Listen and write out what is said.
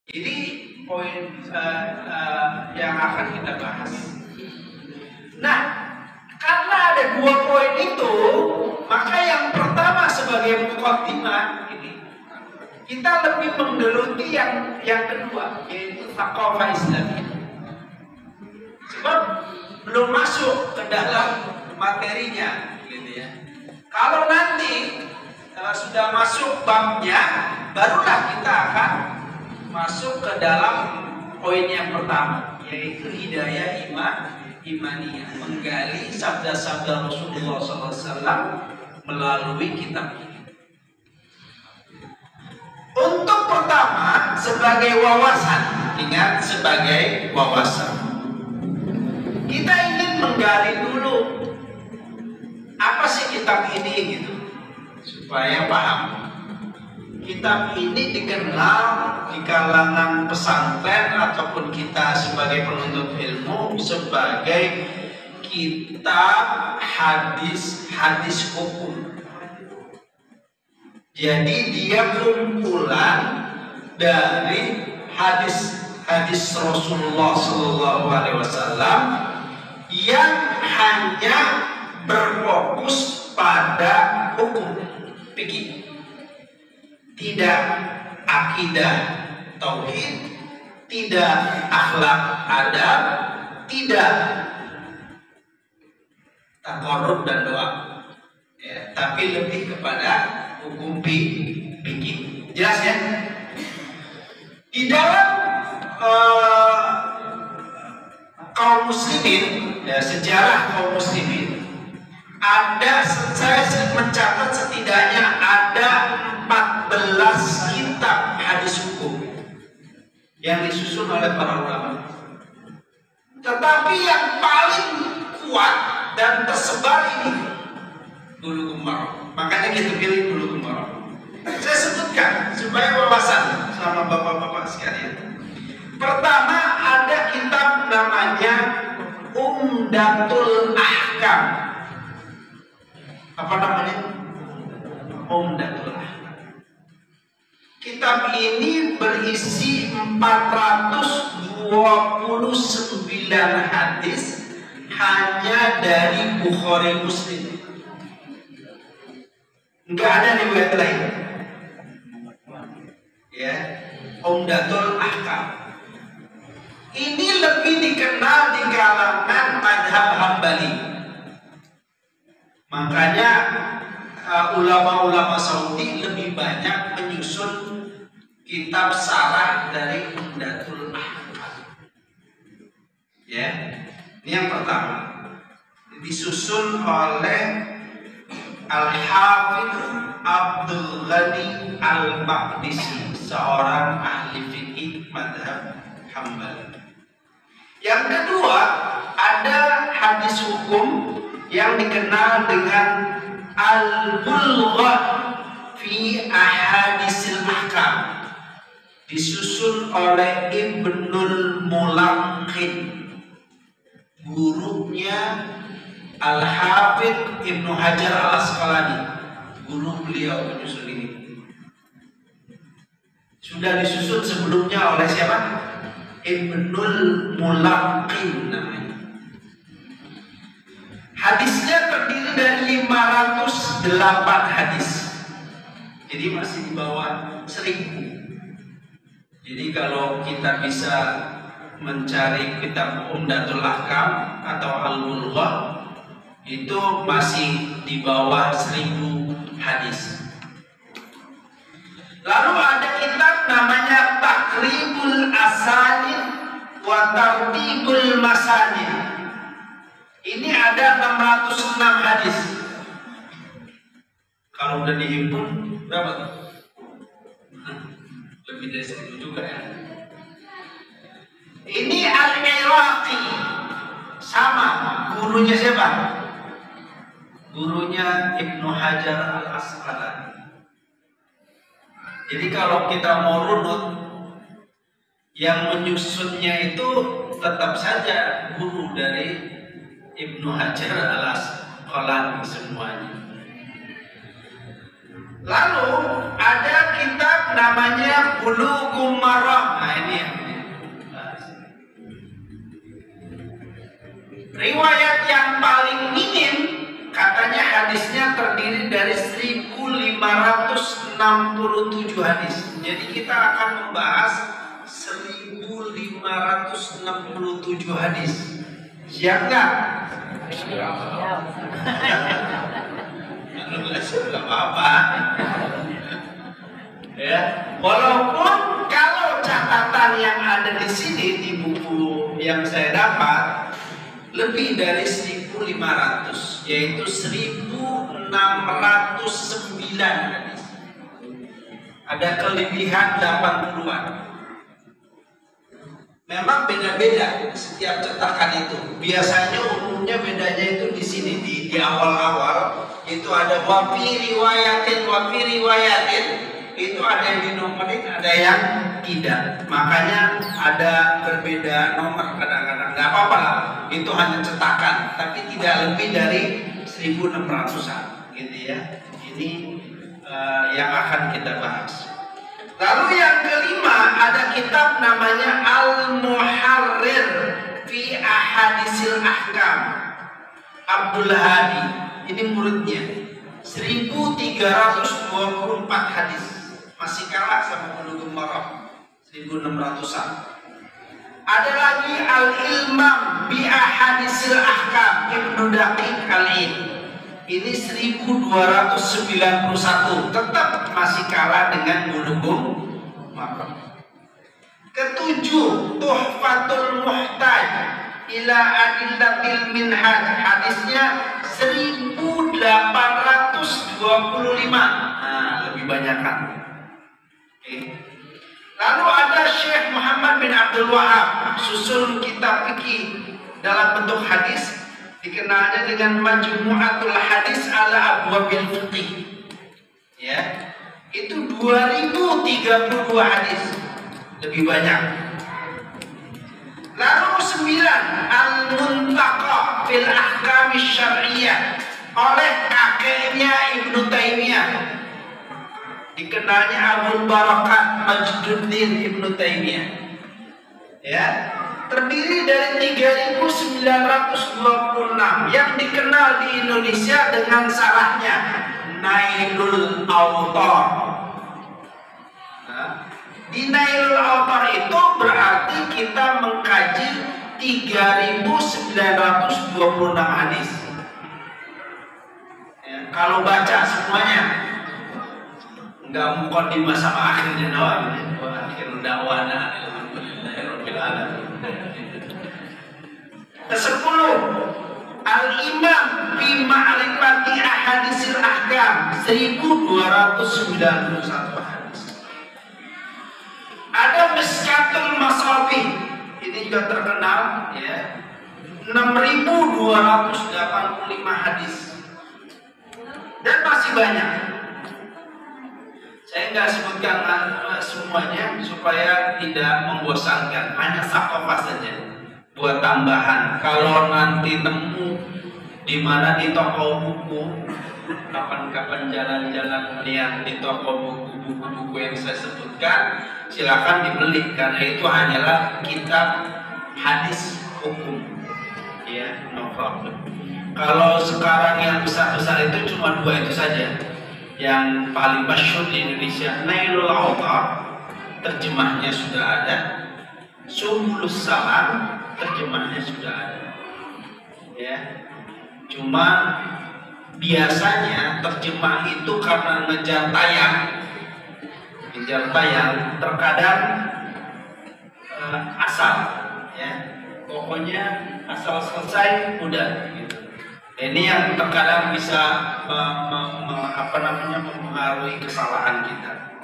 Ini poin yang akan kita bahas. Nah, karena ada dua poin itu, maka yang pertama sebagai muqaddimah ini kita lebih menggeluti yang kedua, yaitu thaqafah Islamiyah. Sebab belum masuk ke dalam materinya, gitu ya. Kalau nanti sudah masuk babnya, barulah kita akan masuk ke dalam poin yang pertama, yaitu hidayah imaniyah, menggali sabda-sabda Rasulullah SAW melalui kitab ini. Untuk pertama, sebagai wawasan, ingat, sebagai wawasan, kita ingin menggali dulu apa sih kitab ini, gitu, supaya paham. Kitab ini dikenal di kalangan pesantren ataupun kita sebagai penuntut ilmu sebagai kitab hadis hukum. Jadi dia kumpulan dari hadis Rasulullah SAW yang hanya berfokus pada hukum fikih. Tidak akidah tauhid, tidak akhlak adab, tidak taqarrub dan doa, ya, tapi lebih kepada hukum fikih. Jelas ya? Di dalam kaum muslimin, ya, sejarah kaum muslimin, ada, saya mencatat setidaknya ada 14 kitab hadis hukum yang disusun oleh para ulama. Tetapi yang paling kuat dan tersebar ini Bulughul Maram. Makanya kita pilih Bulughul Maram. Saya sebutkan supaya wawasan sama bapak-bapak sekalian. Pertama, ada kitab namanya Umdatul Ahkam. Apa namanya? Umdatul Ahkam. Kitab ini berisi 429 hadis hanya dari Bukhari Muslim. Enggak ada riwayat lain. Ya, Umdatul Ahkam. Ini lebih dikenal di kalangan mazhab Hambali. Makanya ulama-ulama Saudi lebih banyak menyusun kitab sarah dari Umdatul Ahkam. Ya, ini yang pertama. Disusun oleh Al-Hafidh Abdul Ghani Al-Maqdisi, seorang ahli fikih mazhab Hambali. Yang kedua, ada hadis hukum yang dikenal dengan Al-Bulghah fi Ahadisil Ahkam, disusun oleh Ibnul Mulaqin, gurunya Al-Hafidh Ibnu Hajar Al-Asqalani, guru beliau menyusun ini. Sudah disusun sebelumnya oleh siapa? Ibnul Mulaqin namanya. Hadisnya terdiri dari 508 hadis. Jadi masih di bawah 1000. Jadi kalau kita bisa mencari kitab Umdatul Ahkam atau Al-Bulghah, itu masih di bawah 1000 hadis. Lalu ada kitab namanya Taqribul Asanid wa Tartibul Masanid. Ini ada 606 hadis. Kalau udah dihimpun berapa tuh? Lebih dari 1000 juga ya. Ini Al-Iraqi, sama gurunya siapa? Gurunya Ibnu Hajar Al-Asqalani. Jadi kalau kita mau runut, yang menyusunnya itu tetap saja guru dari Ibnu Hajar Al-Asqalani semuanya. Lalu ada kitab kitab namanya Bulughul Maram. Nah ini yang riwayat yang paling minim, katanya hadisnya terdiri dari 1567 hadis. Jadi kita akan membahas 1567 hadis. Siap nggak? Siap. Nggak apa-apa. Ya, walaupun kalau catatan yang ada di sini di buku yang saya dapat lebih dari 1500, yaitu 1609 hadis. Ada kelebihan 80-an. Memang beda-beda setiap cetakan itu. Biasanya umumnya bedanya itu di sini di awal-awal itu ada wafi riwayatin, itu ada yang dinomorin, ada yang tidak. Makanya ada berbeda nomor kadang-kadang. Nggak apa-apa lah, itu hanya cetakan, tapi tidak lebih dari 1600-an, gitu ya. Ini yang akan kita bahas. Lalu yang kelima ada kitab namanya Al-Muharrir fi Ahadisil Ahkam, Abdul Hadi. Ini muridnya. 1324 hadis. Masih kalah sama Bulughul Maram 1600-an. Ada lagi Al-Ilmam bi Ahadisil Ahkam Ibnu Daqiq Al-Id. Ini 1291, tetap masih kalah dengan Bulughul Maram. Ketujuh, Tuhfatul Muhtaj ila Adillatil Minhaj, hadisnya 1825. Nah, lebih banyak kan. Lalu ada Syekh Muhammad bin Abdul Wahab, susun kitab fikih dalam bentuk hadis, dikenalnya dengan Majmu'atul Hadis ala Abwabil Fiqih. Ya, itu 2032 hadis, lebih banyak. Lalu 9, Al-Muntaqa fil Ahkam Syar'iyyah oleh kakeknya Ibnu Taimiyah, dikenalnya Abu Barakat Majduddin Ibnu Taimiyah. Ya, terdiri dari 3926 yang dikenal di Indonesia dengan salahnya Nailul Awtar. Nah, di Nailul Awtar itu berarti kita mengkaji 3926 hadis. Ya, kalau baca semuanya, nggak muqaddimah sama akhirnya doang. Akhir da'wana alhamdulillahirabbil alamin. Ke-10, Al-Imam fi Ma'rifati Ahadisil Ahkam 1291 hadis. Ada Miskatul Masabih, ini juga terkenal ya, 6285 hadis. Dan masih banyak. Saya nggak sebutkan semuanya supaya tidak membosankan, hanya sakofah saja buat tambahan. Kalau nanti nemu di mana di toko buku, kapan-kapan jalan-jalan lihat di toko buku-buku yang saya sebutkan, silakan dibeli karena itu hanyalah kitab hadis hukum. Ya, no problem. Kalau sekarang yang besar-besar itu cuma 2 itu saja. Yang paling masyhur di Indonesia, Nailul Awtar, terjemahnya sudah ada. Subulus Salam, terjemahnya sudah ada. Ya, cuma biasanya terjemah itu karena ngejar tayang, terkadang asal, ya, pokoknya asal selesai udah. Gitu. Ini yang terkadang bisa mempengaruhi kesalahan kita.